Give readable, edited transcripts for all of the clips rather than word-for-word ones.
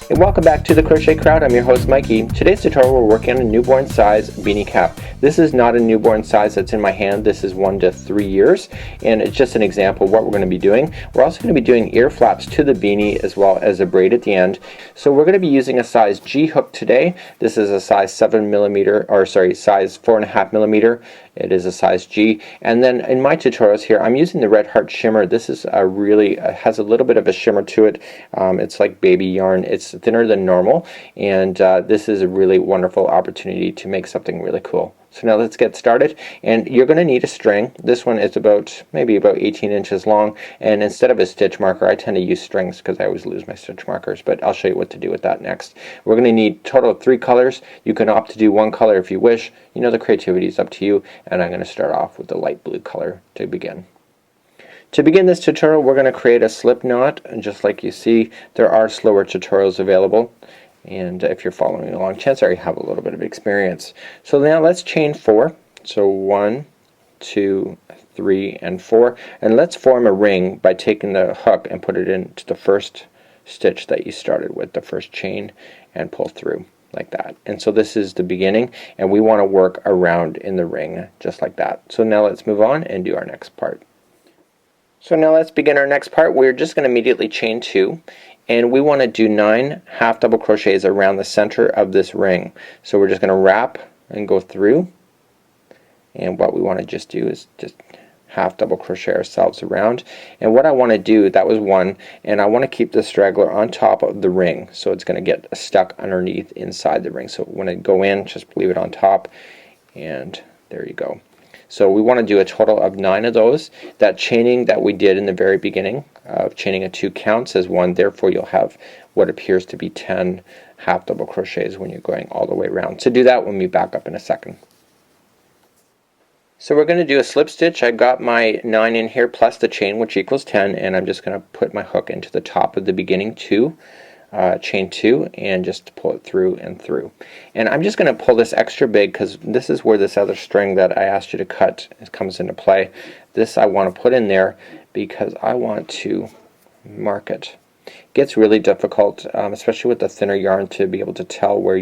And welcome back to the Crochet Crowd. I'm your host Mikey. Today's tutorial we're working on a newborn size beanie cap. This is not a newborn size that's in my hand. This is 1 to 3 years, and it's just an example of what we're going to be doing. We're also going to be doing ear flaps to the beanie as well as a braid at the end. So we're going to be using a size G hook today. This is a size 7mm, or sorry, size 4.5mm. It is a size G. And then in my tutorials here, I'm using the Red Heart Shimmer. This is a really has a little bit of a shimmer to it. It's like baby yarn. It's thinner than normal, and this is a really wonderful opportunity to make something really cool. So now let's get started, and you're going to need a string. This one is maybe about 18 inches long, and instead of a stitch marker I tend to use strings because I always lose my stitch markers, but I'll show you what to do with that next. We're going to need a total of 3 colors. You can opt to do 1 color if you wish. You know, the creativity is up to you, and I'm going to start off with the light blue color to begin. To begin this tutorial, we're going to create a slip knot, and just like you see, there are slower tutorials available, and if you're following along, chances are you have a little bit of experience. So now let's chain 4. So 1, 2, 3, and 4, and let's form a ring by taking the hook and put it into the first stitch that you started with, the first chain, and pull through like that. And so this is the beginning, and we want to work around in the ring just like that. So now let's move on and do our next part. So now let's begin our next part. We're just going to immediately chain 2, and we want to do 9 half double crochets around the center of this ring. So we're just going to wrap and go through, and what we want to just do is just half double crochet ourselves around. And what I want to do, that was 1, and I want to keep the straggler on top of the ring, so it's going to get stuck underneath inside the ring. So when I go in, just leave it on top, and there you go. So we want to do a total of 9 of those. That chaining that we did in the very beginning of chaining a 2 counts as 1, therefore you'll have what appears to be 10 half double crochets when you're going all the way around. So do that when we back up in a second. So we're going to do a slip stitch. I got my 9 in here plus the chain, which equals 10, and I'm just going to put my hook into the top of the beginning 2, chain 2, and just pull it through and through. And I'm just going to pull this extra big because this is where this other string that I asked you to cut comes into play. This I want to put in there because I want to mark it. It gets really difficult, especially with the thinner yarn, to be able to tell where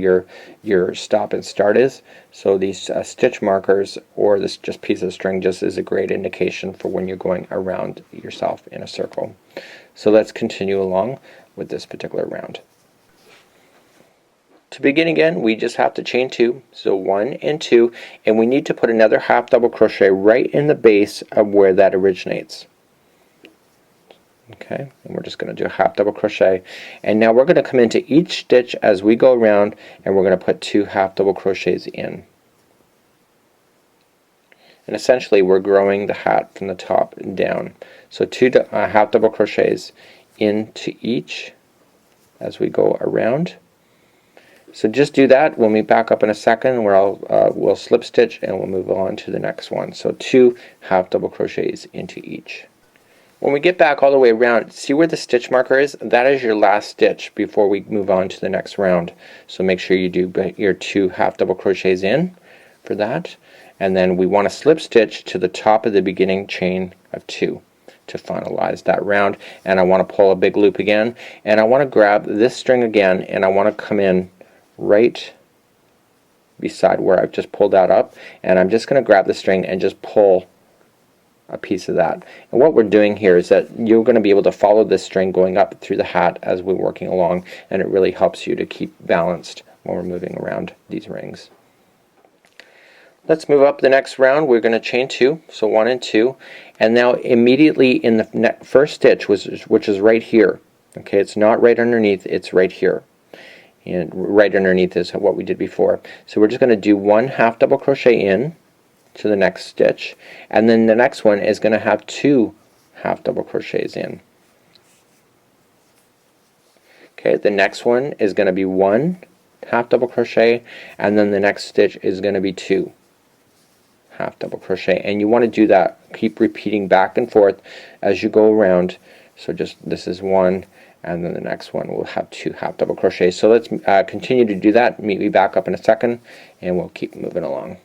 your stop and start is. So these stitch markers or this just piece of string just is a great indication for when you're going around yourself in a circle. So let's continue along with this particular round. To begin again, we just have to chain 2, so 1 and 2, and we need to put another half double crochet right in the base of where that originates. Okay, and we're just going to do a half double crochet, and now we're going to come into each stitch as we go around, and we're going to put 2 half double crochets in. And essentially we're growing the hat from the top and down. So 2 half double crochets into each as we go around. So just do that. When we back up in a second, where we'll slip stitch and we'll move on to the next one. So 2 half double crochets into each. When we get back all the way around, see where the stitch marker is? That is your last stitch before we move on to the next round. So make sure you do your 2 half double crochets in for that, and then we want to slip stitch to the top of the beginning chain of 2 to finalize that round. And I want to pull a big loop again, and I want to grab this string again, and I want to come in right beside where I've just pulled that up, and I'm just going to grab the string and just pull a piece of that. And what we're doing here is that you're going to be able to follow this string going up through the hat as we're working along, and it really helps you to keep balanced when we're moving around these rings. Let's move up the next round. We're going to chain 2, so 1 and 2, and now immediately in the first stitch, which is right here. Okay, it's not right underneath, it's right here, and right underneath is what we did before. So we're just going to do 1 half double crochet in to the next stitch, and then the next one is going to have 2 half double crochets in. Okay, the next one is going to be 1 half double crochet, and then the next stitch is going to be 2 half double crochet, and you want to do that, keep repeating back and forth as you go around. So just this is 1, and then the next one will have 2 half double crochets. So let's continue to do that. Meet me back up in a second, and we'll keep moving along.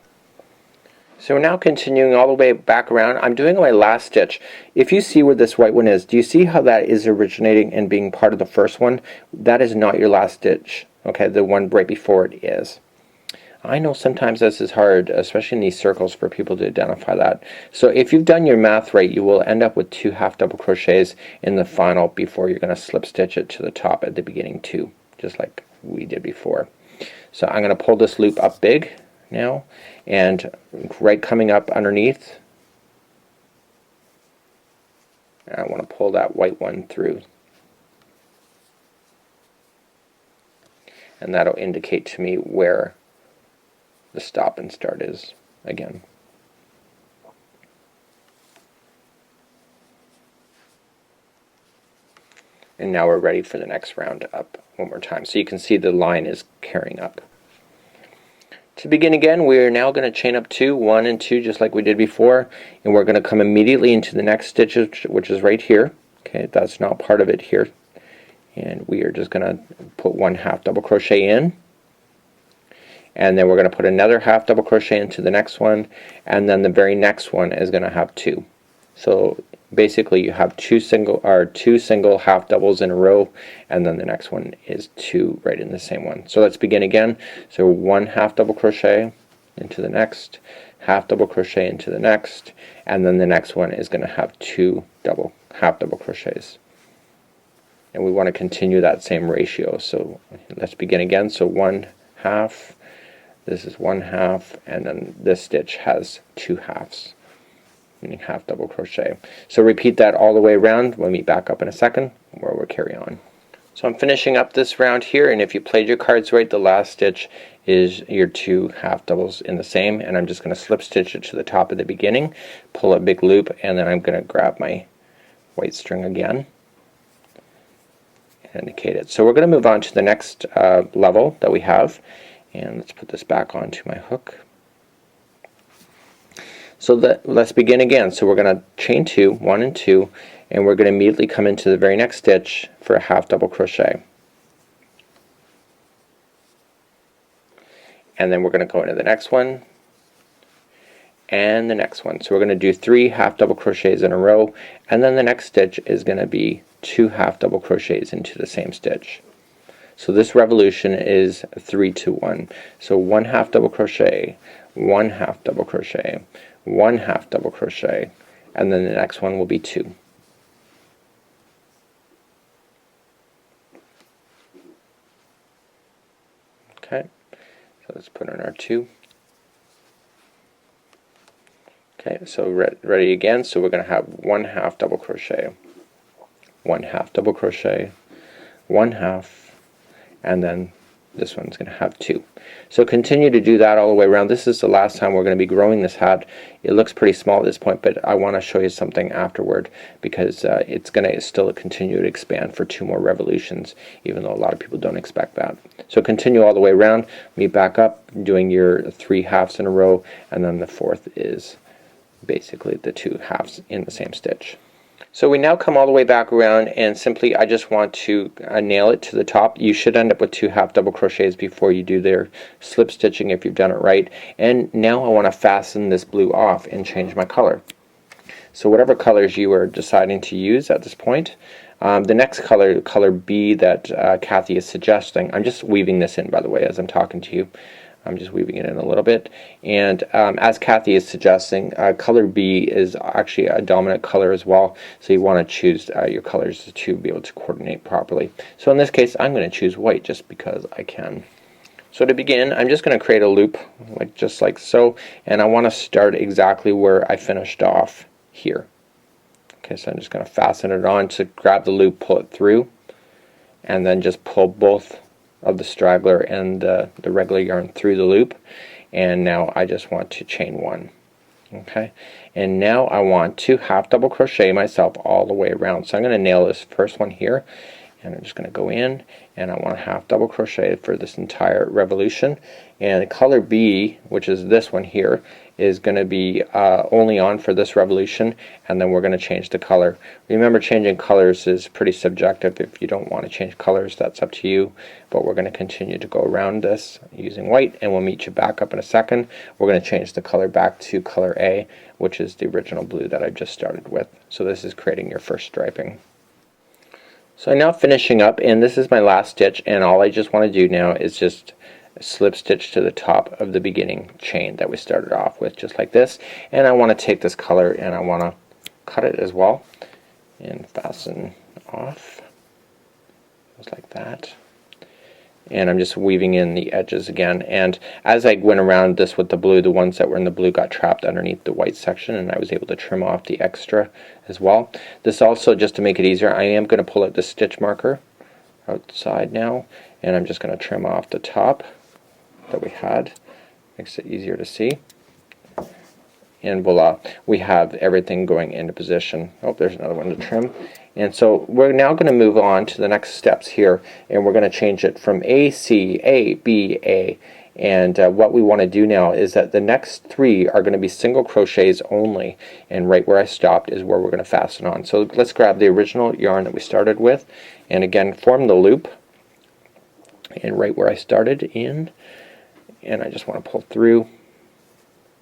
So we're now continuing all the way back around. I'm doing my last stitch. If you see where this white one is, do you see how that is originating and being part of the first one? That is not your last stitch. Okay, the one right before it is. I know sometimes this is hard, especially in these circles, for people to identify that. So if you've done your math right, you will end up with 2 half double crochets in the final before you're going to slip stitch it to the top at the beginning too, just like we did before. So I'm going to pull this loop up big now, and right coming up underneath, I want to pull that white one through, and that'll indicate to me where the stop and start is again. And now we're ready for the next round up one more time. So you can see the line is carrying up. To begin again, we are now going to chain up 2, 1 and 2, just like we did before, and we're going to come immediately into the next stitch, which is right here. Okay, that's not part of it here, and we are just going to put 1 half double crochet in, and then we're going to put another half double crochet into the next one, and then the very next one is going to have 2. So basically you have two single half doubles in a row, and then the next one is 2 right in the same one. So let's begin again. So 1 half double crochet into the next, half double crochet into the next, and then the next one is going to have 2 half double crochets. And we want to continue that same ratio. So let's begin again. So 1 half, this is 1 half, and then this stitch has 2 halves, meaning half double crochet. So repeat that all the way around. We'll meet back up in a second where we'll carry on. So I'm finishing up this round here, and if you played your cards right, the last stitch is your 2 half doubles in the same, and I'm just going to slip stitch it to the top at the beginning, pull a big loop, and then I'm going to grab my white string again and indicate it. So we're going to move on to the next level that we have, and let's put this back onto my hook. So let's begin again. So we're going to chain 2, 1 and 2, and we're going to immediately come into the very next stitch for a half double crochet. And then we're going to go into the next one and the next one. So we're going to do 3 half double crochets in a row, and then the next stitch is going to be 2 half double crochets into the same stitch. So this revolution is 3 to 1. So 1 half double crochet, 1 half double crochet, 1 half double crochet, and then the next one will be 2. Okay, so let's put in our 2. Okay, so ready again. So we're going to have 1 half double crochet, 1 half double crochet, 1 half, and then this one's going to have 2. So continue to do that all the way around. This is the last time we're going to be growing this hat. It looks pretty small at this point, but I want to show you something afterward, because it's going to still continue to expand for 2 more revolutions, even though a lot of people don't expect that. So continue all the way around, meet back up, doing your 3 halves in a row, and then the 4th is basically the 2 halves in the same stitch. So we now come all the way back around, and simply I just want to nail it to the top. You should end up with 2 half double crochets before you do their slip stitching if you've done it right. And now I want to fasten this blue off and change my color. So whatever colors you are deciding to use at this point, the next color, color B that Kathy is suggesting, I'm just weaving this in, by the way, as I'm talking to you. I'm just weaving it in a little bit, and as Kathy is suggesting, color B is actually a dominant color as well, so you want to choose your colors to be able to coordinate properly. So in this case I'm going to choose white just because I can. So to begin, I'm just going to create a loop just like so, and I want to start exactly where I finished off here. Okay, so I'm just going to fasten it on to grab the loop, pull it through, and then just pull both of the straggler and the regular yarn through the loop, and now I just want to chain 1. Okay, and now I want to half double crochet myself all the way around. So I'm going to nail this first one here, and I'm just going to go in, and I want to half double crochet for this entire revolution. And color B, which is this one here, is going to be only on for this revolution, and then we're going to change the color. Remember, changing colors is pretty subjective. If you don't want to change colors, that's up to you, but we're going to continue to go around this using white, and we'll meet you back up in a second. We're going to change the color back to color A, which is the original blue that I just started with. So this is creating your first striping. So I'm now finishing up, and this is my last stitch, and all I just want to do now is just slip stitch to the top of the beginning chain that we started off with, just like this. And I want to take this color and I want to cut it as well and fasten off just like that. And I'm just weaving in the edges again, and as I went around this with the blue, the ones that were in the blue got trapped underneath the white section, and I was able to trim off the extra as well. This also, just to make it easier, I am going to pull out the stitch marker outside now, and I'm just going to trim off the top that we had. Makes it easier to see. And voila, we have everything going into position. Oh, there's another one to trim. And so we're now going to move on to the next steps here, and we're going to change it from A, C, A, B, A. And what we want to do now is that the next three are going to be single crochets only, and right where I stopped is where we're going to fasten on. So let's grab the original yarn that we started with, and again form the loop, and right where I started in, and I just want to pull through.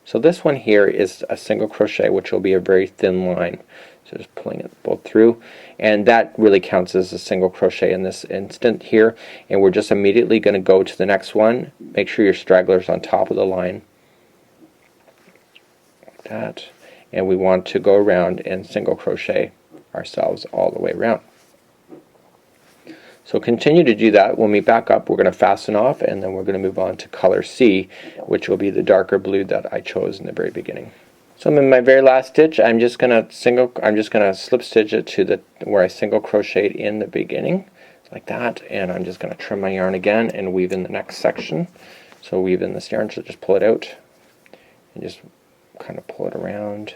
So this one here is a single crochet, which will be a very thin line. So just pulling it both through, and that really counts as a single crochet in this instant here. And we're just immediately going to go to the next one. Make sure your straggler's on top of the line, like that. And we want to go around and single crochet ourselves all the way around. So continue to do that. When we back up, we're going to fasten off, and then we're going to move on to color C, which will be the darker blue that I chose in the very beginning. So I'm in my very last stitch. I'm just going to slip stitch it to where I single crocheted in the beginning, like that, and I'm just going to trim my yarn again and weave in the next section. So weave in this yarn, so just pull it out and just kind of pull it around,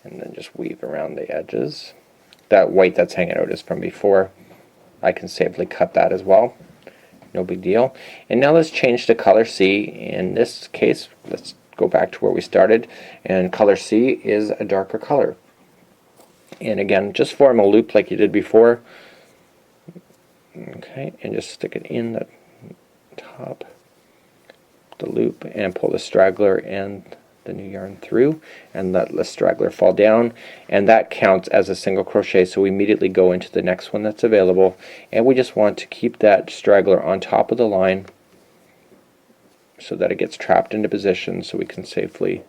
and then just weave around the edges. That white that's hanging out is from before. I can safely cut that as well. No big deal. And now let's change to color C. In this case, let's go back to where we started, and color C is a darker color. And again, just form a loop like you did before. Okay, and just stick it in the top, the loop, and pull the straggler and the new yarn through, and let the straggler fall down, and that counts as a single crochet. So we immediately go into the next one that's available, and we just want to keep that straggler on top of the line so that it gets trapped into position, so we can safely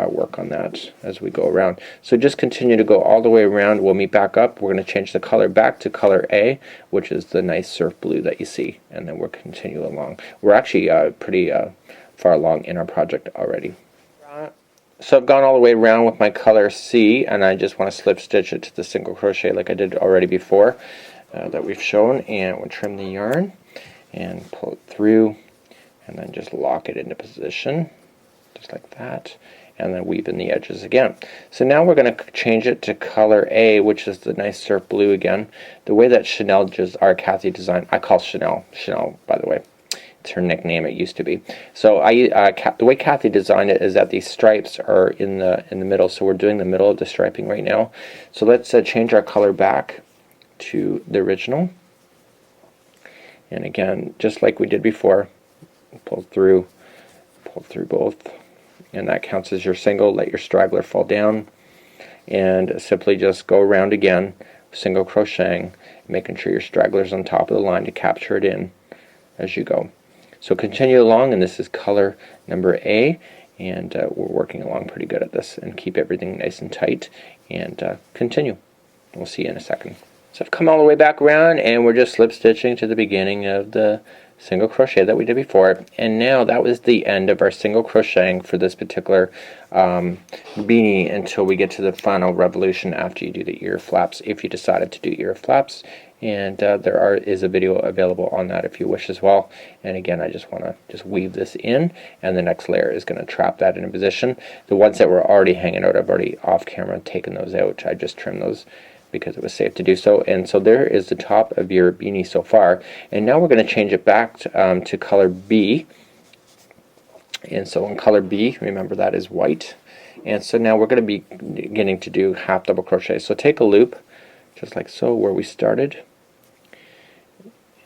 work on that as we go around. So just continue to go all the way around. We'll meet back up. We're going to change the color back to color A, which is the nice surf blue that you see, and then we'll continue along. We're actually pretty far along in our project already. So I've gone all the way around with my color C, and I just want to slip stitch it to the single crochet like I did already before that we've shown, and we'll trim the yarn and pull it through, and then just lock it into position just like that, and then weave in the edges again. So now we're going to change it to color A, which is the nice surf blue again. The way that Chanel, our Kathy designed, I call Chanel by the way. It's her nickname, it used to be. So the way Kathy designed it is that these stripes are in the middle, so we're doing the middle of the striping right now. So let's change our color back to the original, and again, just like we did before, pull through both, and that counts as your single. Let your straggler fall down, and simply just go around again, single crocheting, making sure your straggler's on top of the line to capture it in as you go. So continue along, and this is color number A, and we're working along pretty good at this, and keep everything nice and tight, and continue. We'll see you in a second. So I've come all the way back around, and we're just slip stitching to the beginning of the single crochet that we did before, and now that was the end of our single crocheting for this particular beanie until we get to the final revolution after you do the ear flaps, if you decided to do ear flaps. And there is a video available on that if you wish as well. And again, I just want to weave this in, and the next layer is going to trap that in a position. The ones that were already hanging out, I've already off camera taken those out. I just trimmed those because it was safe to do so. And so there is the top of your beanie so far, and now we're going to change it back to color B. And so in color B, remember that is white, and so now we're going to be beginning to do half double crochet. So take a loop just like so where we started,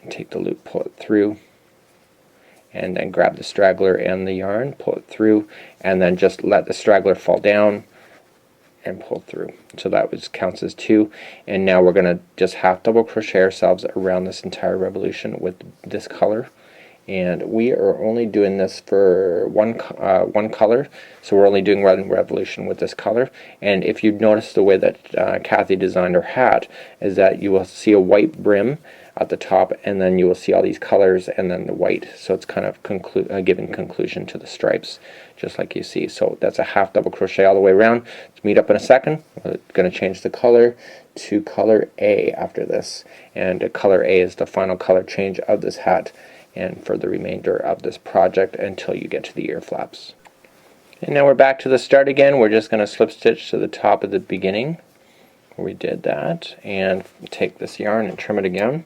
and take the loop, pull it through, and then grab the straggler and the yarn, pull it through, and then just let the straggler fall down and pull through. So that counts as 2, and now we're going to just half double crochet ourselves around this entire revolution with this color. And we are only doing this for one color, so we're only doing one revolution with this color. And if you notice the way that Kathy designed her hat is that you will see a white brim at the top, and then you will see all these colors and then the white, so it's kind of giving conclusion to the stripes, just like you see. So that's a half double crochet all the way around. Let's meet up in a second. We're going to change the color to color A after this, and color A is the final color change of this hat and for the remainder of this project until you get to the ear flaps. And now we're back to the start again. We're just going to slip stitch to the top of the beginning where we did that, and take this yarn and trim it again.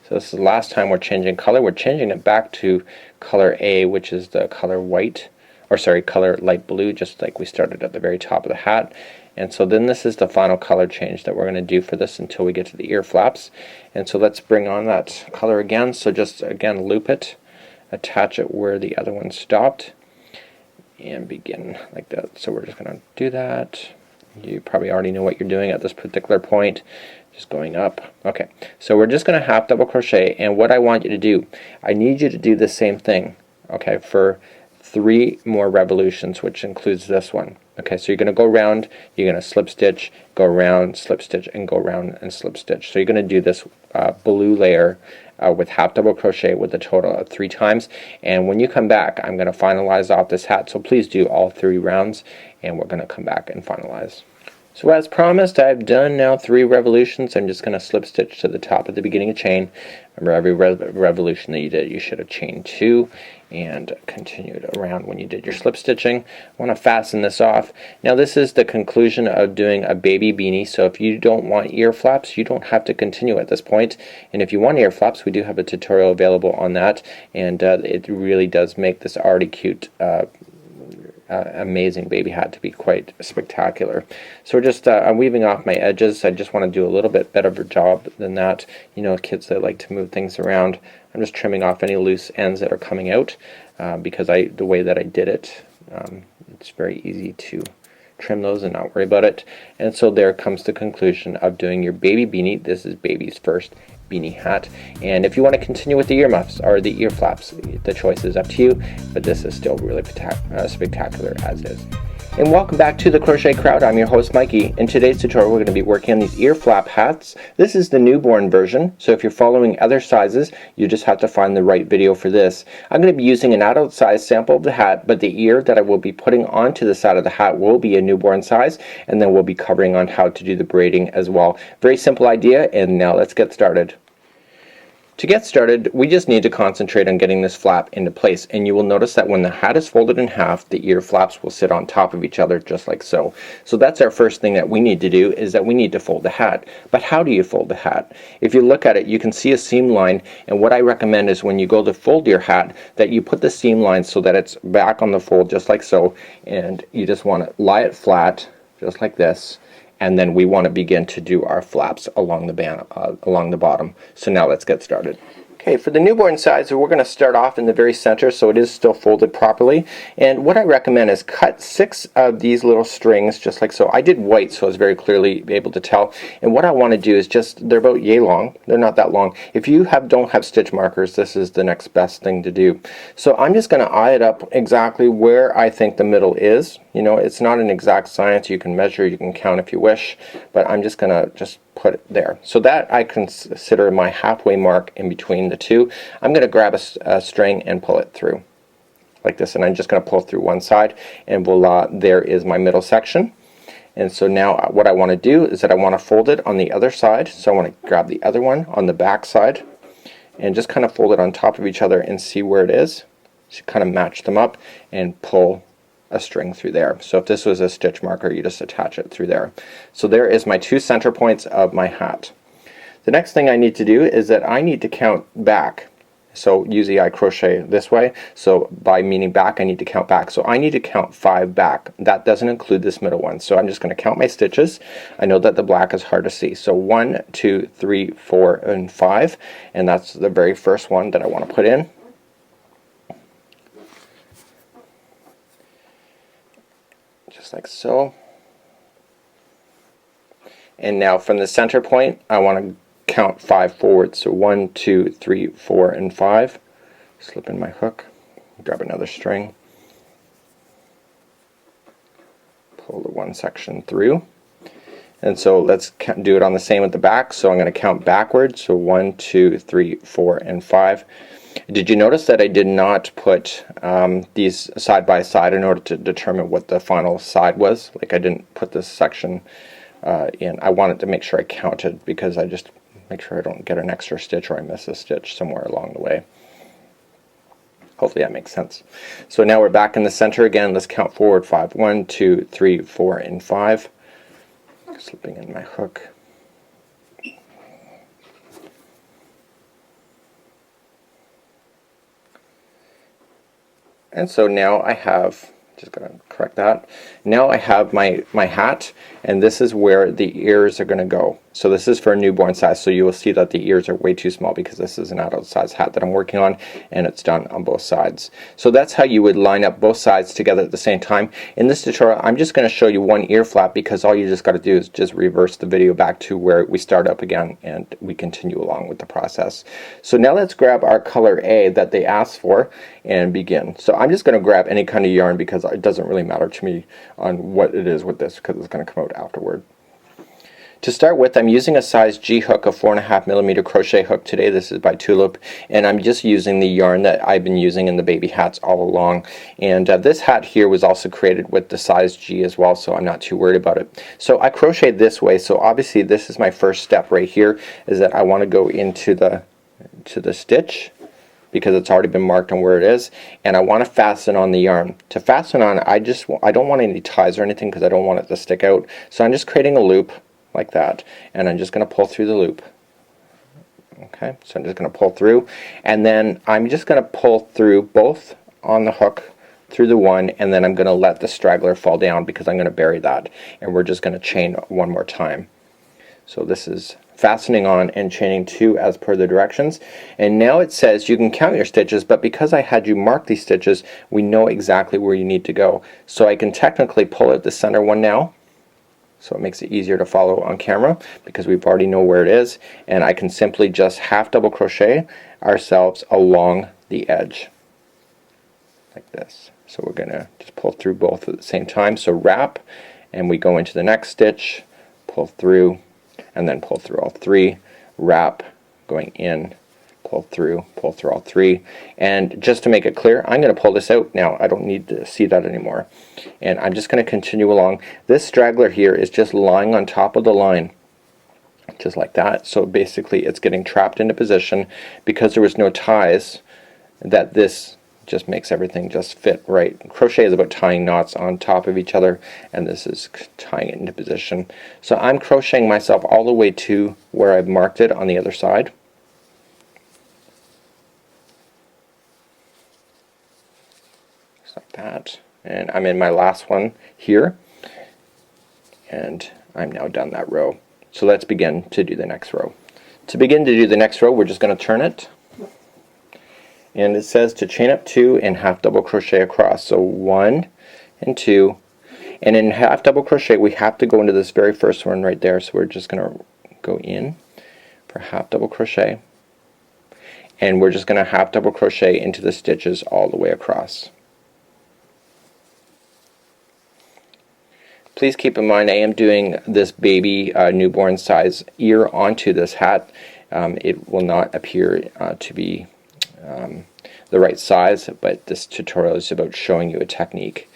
So this is the last time we're changing color. We're changing it back to color A, which is the color white, or sorry, color light blue, just like we started at the very top of the hat. And so then this is the final color change that we're going to do for this until we get to the ear flaps. And so let's bring on that color again. So just again loop it, attach it where the other one stopped, and begin like that. So we're just going to do that. You probably already know what you're doing at this particular point, just going up. Okay, so we're just going to half double crochet, and what I want you to do, I need you to do the same thing, okay, for 3 more revolutions, which includes this one. Okay, so you're going to go around, you're going to slip stitch, go around, slip stitch, and go around and slip stitch. So you're going to do this blue layer with half double crochet with a total of 3 times. And when you come back, I'm going to finalize off this hat, so please do all 3 rounds, and we're going to come back and finalize. So as promised, I've done now 3 revolutions. I'm just going to slip stitch to the top of the beginning of chain. Remember, every revolution that you did, you should have chained 2 and continued around when you did your slip stitching. I want to fasten this off. Now this is the conclusion of doing a baby beanie, so if you don't want ear flaps, you don't have to continue at this point. And if you want ear flaps, we do have a tutorial available on that, and it really does make this already cute amazing baby hat to be quite spectacular. So we're just I'm weaving off my edges. I just want to do a little bit better of a job than that. You know, kids that like to move things around. I'm just trimming off any loose ends that are coming out because the way that I did it, it's very easy to trim those and not worry about it. And so there comes the conclusion of doing your baby beanie. This is baby's first beanie hat, and if you want to continue with the earmuffs or the ear flaps, the choice is up to you, but this is still really spectacular as is. And welcome back to the Crochet Crowd. I'm your host Mikey. In today's tutorial we're going to be working on these ear flap hats. This is the newborn version, so if you're following other sizes you just have to find the right video for this. I'm going to be using an adult size sample of the hat, but the ear that I will be putting onto the side of the hat will be a newborn size, and then we'll be covering on how to do the braiding as well. Very simple idea, and now let's get started. To get started, we just need to concentrate on getting this flap into place, and you will notice that when the hat is folded in half, the ear flaps will sit on top of each other just like so. So that's our first thing that we need to do, is that we need to fold the hat. But how do you fold the hat? If you look at it, you can see a seam line, and what I recommend is when you go to fold your hat that you put the seam line so that it's back on the fold just like so, and you just want to lie it flat just like this. And then we want to begin to do our flaps along the band, along the bottom. So now let's get started. Okay, for the newborn size, we're going to start off in the very center so it is still folded properly. And what I recommend is cut 6 of these little strings just like so. I did white so I was very clearly able to tell. And what I want to do is just, they're about yay long. They're not that long. If you don't have stitch markers, this is the next best thing to do. So I'm just going to eye it up exactly where I think the middle is. You know, it's not an exact science. You can measure, you can count if you wish, but I'm just going to put it there. So that I consider my halfway mark in between the two. I'm going to grab a string and pull it through like this, and I'm just going to pull through one side, and voila, there is my middle section. And so now what I want to do is that I want to fold it on the other side. So I want to grab the other one on the back side and just kind of fold it on top of each other and see where it is. Just kind of match them up and pull a string through there. So if this was a stitch marker, you just attach it through there. So there is my 2 center points of my hat. The next thing I need to do is that I need to count back. So usually I crochet this way, so by meaning back I need to count back. So I need to count 5 back. That doesn't include this middle one. So I'm just going to count my stitches. I know that the black is hard to see. So 1, 2, 3, 4, and 5, and that's the very first one that I want to put in. Just like so. And now from the center point I want to count 5 forward. So 1, 2, 3, 4, and 5. Slip in my hook, grab another string, pull the one section through. And so let's do it on the same at the back. So I'm going to count backwards. So 1, 2, 3, 4, and 5. Did you notice that I did not put these side by side in order to determine what the final side was? Like I didn't put this section in. I wanted to make sure I counted because I just make sure I don't get an extra stitch or I miss a stitch somewhere along the way. Hopefully that makes sense. So now we're back in the center again. Let's count forward 5. 1, 2, 3, 4, and 5. Slipping in my hook. And so now I have, just going to correct that, now I have my hat, and this is where the ears are going to go. So this is for a newborn size, so you will see that the ears are way too small because this is an adult size hat that I'm working on, and it's done on both sides. So that's how you would line up both sides together at the same time. In this tutorial I'm just going to show you one ear flap because all you just got to do is just reverse the video back to where we start up again and we continue along with the process. So now let's grab our color A that they asked for and begin. So I'm just going to grab any kind of yarn because it doesn't really matter to me on what it is with this because it's going to come out afterward. To start with, I'm using a size G hook, a 4.5mm crochet hook today. This is by Tulip, and I'm just using the yarn that I've been using in the baby hats all along. And this hat here was also created with the size G as well, so I'm not too worried about it. So I crocheted this way, so obviously this is my first step right here, is that I want to go into the stitch because it's already been marked on where it is, and I want to fasten on the yarn. To fasten on, I don't want any ties or anything because I don't want it to stick out. So I'm just creating a loop like that, and I'm just going to pull through the loop. Okay, so I'm just going to pull through, and then I'm just going to pull through both on the hook through the one, and then I'm going to let the straggler fall down because I'm going to bury that, and we're just going to chain one more time. So this is fastening on and chaining 2 as per the directions. And now it says you can count your stitches, but because I had you mark these stitches, we know exactly where you need to go. So I can technically pull out the center one now, so it makes it easier to follow on camera because we've already know where it is, and I can simply just half double crochet ourselves along the edge like this. So we're gonna just pull through both at the same time. So wrap, and we go into the next stitch, pull through, and then pull through all 3, wrap, going in, pull through all 3. And just to make it clear, I'm going to pull this out now. I don't need to see that anymore, and I'm just going to continue along. This straggler here is just lying on top of the line just like that. So basically it's getting trapped into position because there was no ties, that this just makes everything just fit right. Crochet is about tying knots on top of each other, and this is tying it into position. So I'm crocheting myself all the way to where I've marked it on the other side. Just like that. And I'm in my last one here, and I'm now done that row. So let's begin to do the next row. To begin to do the next row, we're just going to turn it, and it says to chain up 2 and half double crochet across. So 1 and 2, and in half double crochet we have to go into this very first one right there. So we're just going to go in for half double crochet, and we're just going to half double crochet into the stitches all the way across. Please keep in mind I am doing this baby newborn size ear onto this hat. It will not appear to be the right size, but this tutorial is about showing you a technique,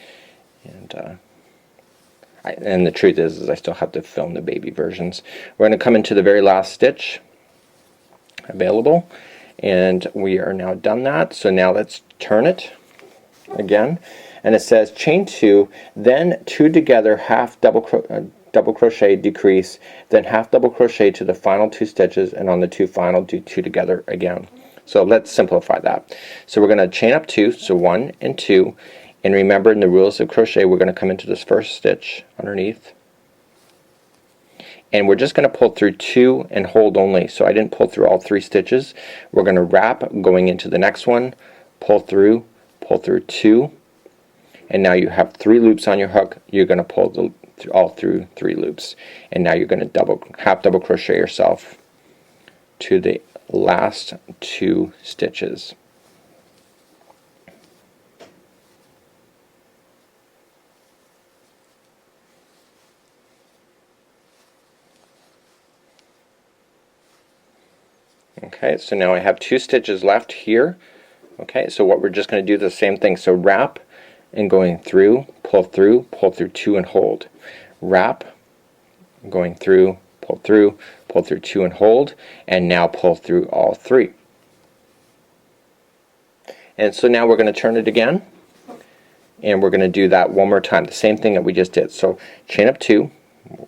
and the truth is I still have to film the baby versions. We're going to come into the very last stitch available, and we are now done that. So now let's turn it again, and it says chain 2, then 2 together, half double crochet, decrease, then half double crochet to the final 2 stitches, and on the 2 final do 2 together again. So let's simplify that. So we're going to chain up 2, so 1 and 2, and remember in the rules of crochet we're going to come into this first stitch underneath, and we're just going to pull through 2 and hold only. So I didn't pull through all 3 stitches. We're going to wrap going into the next one, pull through 2, and now you have 3 loops on your hook. You're going to pull all through 3 loops, and now you're going to half double crochet yourself to the last 2 stitches. Okay, so now I have 2 stitches left here. Okay, so what we're just going to do the same thing. So wrap and going through, pull through 2 and hold. Wrap, going through, pull through 2 and hold, and now pull through all 3. And so now we're going to turn it again, and we're going to do that one more time, the same thing that we just did. So chain up 2,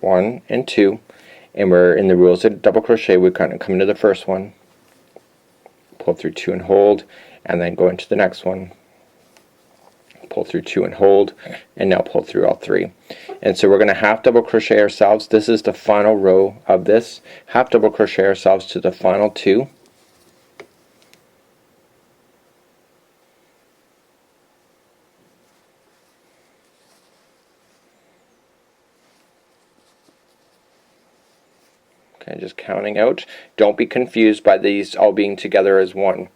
1 and 2, and we're in the rules of double crochet. We're going to come into the first one, pull through 2 and hold, and then go into the next one, pull through 2 and hold, and now pull through all 3. And so we're going to half double crochet ourselves. This is the final row of this. Half double crochet ourselves to the final 2. Okay, just counting out. Don't be confused by these all being together as one.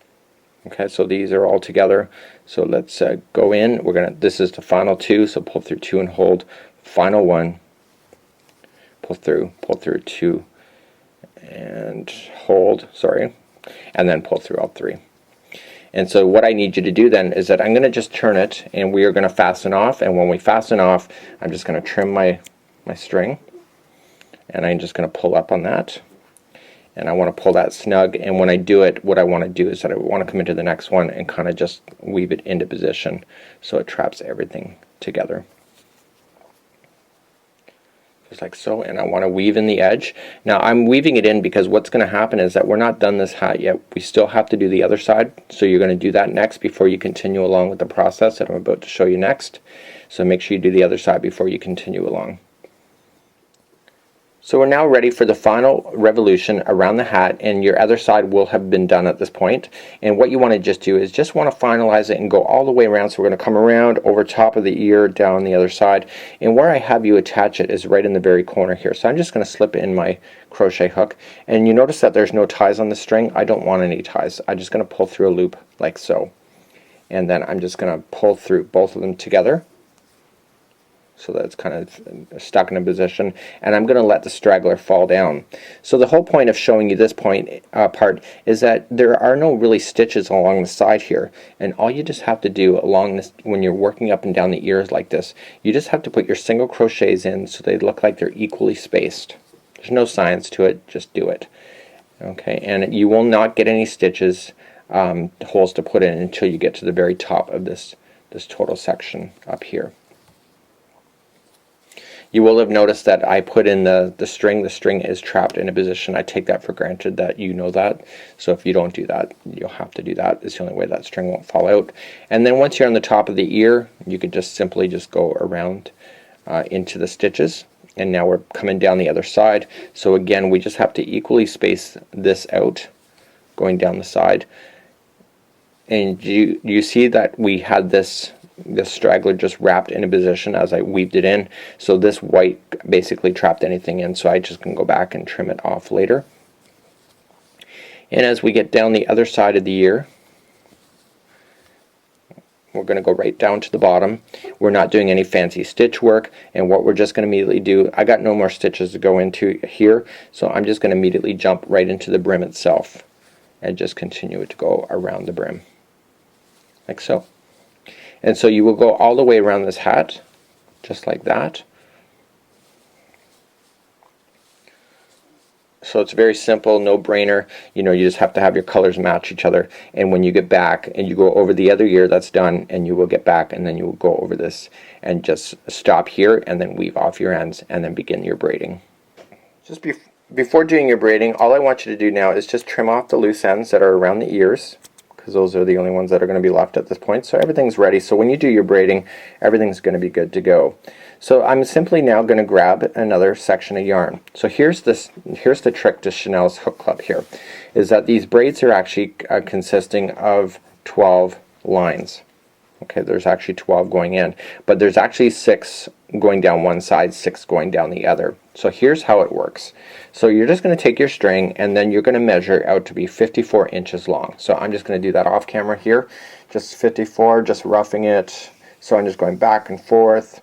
Okay, so these are all together. So let's go in. This is the final 2, so pull through 2 and hold. Final 1, pull through 2 and hold, sorry, and then pull through all 3. And so what I need you to do then is that I'm going to just turn it, and we are going to fasten off, and when we fasten off I'm just going to trim my string, and I'm just going to pull up on that, and I want to pull that snug. And when I do it, what I want to do is that I want to come into the next one and kind of just weave it into position so it traps everything together, just like so. And I want to weave in the edge. Now I'm weaving it in because what's going to happen is that we're not done this hat yet. We still have to do the other side, so you're going to do that next before you continue along with the process that I'm about to show you next. So make sure you do the other side before you continue along. So we're now ready for the final revolution around the hat, and your other side will have been done at this point. And what you want to just do is just want to finalize it and go all the way around. So we're going to come around over top of the ear, down the other side, and where I have you attach it is right in the very corner here. So I'm just going to slip it in my crochet hook, and you notice that there's no ties on the string. I don't want any ties. I'm just going to pull through a loop like so, and then I'm just going to pull through both of them together so that it's kind of stuck in a position, and I'm going to let the straggler fall down. So the whole point of showing you this part is that there are no really stitches along the side here, and all you just have to do along this, when you're working up and down the ears like this, you just have to put your single crochets in so they look like they're equally spaced. There's no science to it, just do it. Okay, and you will not get any stitches, holes to put in until you get to the very top of this total section up here. You will have noticed that I put in the string. The string is trapped in a position. I take that for granted that you know that. So if you don't do that, you'll have to do that. It's the only way that string won't fall out. And then once you're on the top of the ear, you could just simply just go around into the stitches. And now we're coming down the other side. So again, we just have to equally space this out going down the side. And you see that we had this straggler just wrapped in a position as I weaved it in, so this white basically trapped anything in, so I just can go back and trim it off later. And as we get down the other side of the ear, we're going to go right down to the bottom. We're not doing any fancy stitch work, and what we're just going to immediately do, I got no more stitches to go into here, so I'm just going to immediately jump right into the brim itself and just continue it to go around the brim like so. And so you will go all the way around this hat, just like that. So it's very simple, no brainer. You know, you just have to have your colors match each other, and when you get back and you go over the other ear, that's done, and you will get back and then you will go over this and just stop here and then weave off your ends and then begin your braiding. Just before doing your braiding, all I want you to do now is just trim off the loose ends that are around the ears, because those are the only ones that are going to be left at this point. So everything's ready. So when you do your braiding, everything's going to be good to go. So I'm simply now going to grab another section of yarn. So here's the trick to Chanel's Hook Club here, is that these braids are actually consisting of 12 lines. Okay, there's actually 12 going in, but there's actually 6 going down one side, 6 going down the other. So here's how it works. So you're just going to take your string and then you're going to measure out to be 54 inches long. So I'm just going to do that off camera here, just 54, just roughing it. So I'm just going back and forth.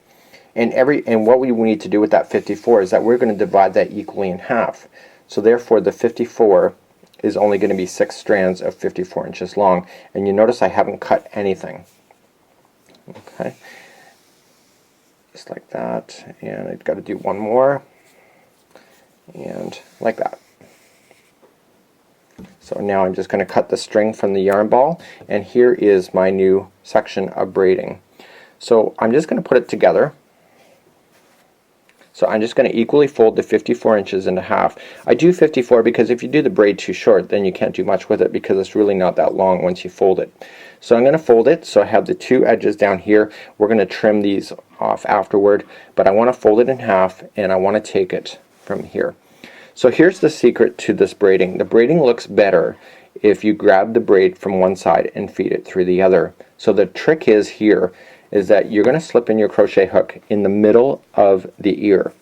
And what we need to do with that 54 is that we're going to divide that equally in half. So therefore the 54 is only going to be 6 strands of 54 inches long. And you notice I haven't cut anything. Okay, just like that, and I've got to do one more, and like that. So now I'm just going to cut the string from the yarn ball, and here is my new section of braiding. So I'm just going to put it together. So I'm just going to equally fold the 54 inches into half. I do 54 because if you do the braid too short, then you can't do much with it because it's really not that long once you fold it. So I'm going to fold it so I have the 2 edges down here. We're going to trim these off afterward, but I want to fold it in half and I want to take it from here. So here's the secret to this braiding. The braiding looks better if you grab the braid from one side and feed it through the other. So the trick is that you're going to slip in your crochet hook in the middle of the ear.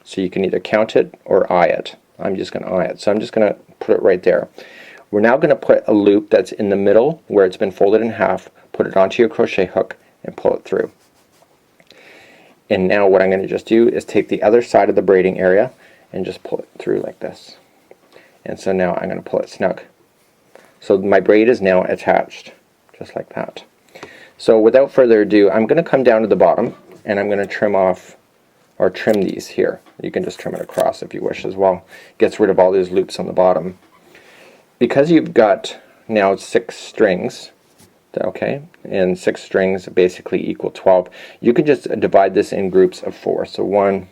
So you can either count it or eye it. I'm just going to eye it. So I'm just going to put it right there. We're now going to put a loop that's in the middle where it's been folded in half, put it onto your crochet hook and pull it through. And now what I'm going to just do is take the other side of the braiding area and just pull it through like this. And so now I'm going to pull it snug. So my braid is now attached, just like that. So without further ado, I'm going to come down to the bottom and I'm going to trim off, or trim these here. You can just trim it across if you wish as well. Gets rid of all these loops on the bottom. Because you've got now 6 strings, okay, and 6 strings basically equal 12, you can just divide this in groups of 4. So 1,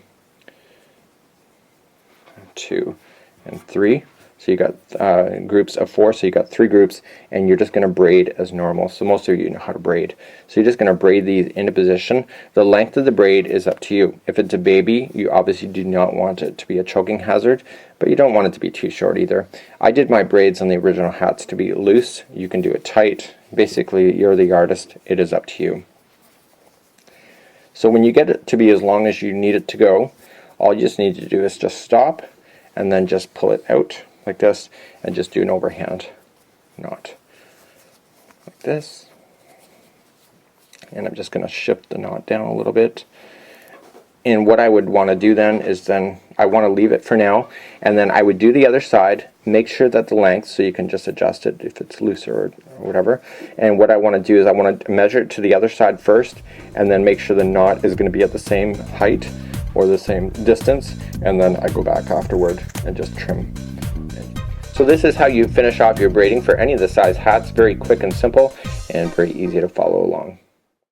2, and 3. So you got groups of 4, so you got 3 groups, and you're just going to braid as normal. So most of you know how to braid. So you're just going to braid these into position. The length of the braid is up to you. If it's a baby, you obviously do not want it to be a choking hazard, but you don't want it to be too short either. I did my braids on the original hats to be loose. You can do it tight. Basically, you're the artist. It is up to you. So when you get it to be as long as you need it to go, all you just need to do is just stop and then just pull it out like this and just do an overhand knot like this. And I'm just going to shift the knot down a little bit. And what I would want to do then is I want to leave it for now, and then I would do the other side, make sure that the length, so you can just adjust it if it's looser or whatever. And what I want to do is I want to measure it to the other side first and then make sure the knot is going to be at the same height or the same distance, and then I go back afterward and just trim. So this is how you finish off your braiding for any of the size hats. Very quick and simple and very easy to follow along.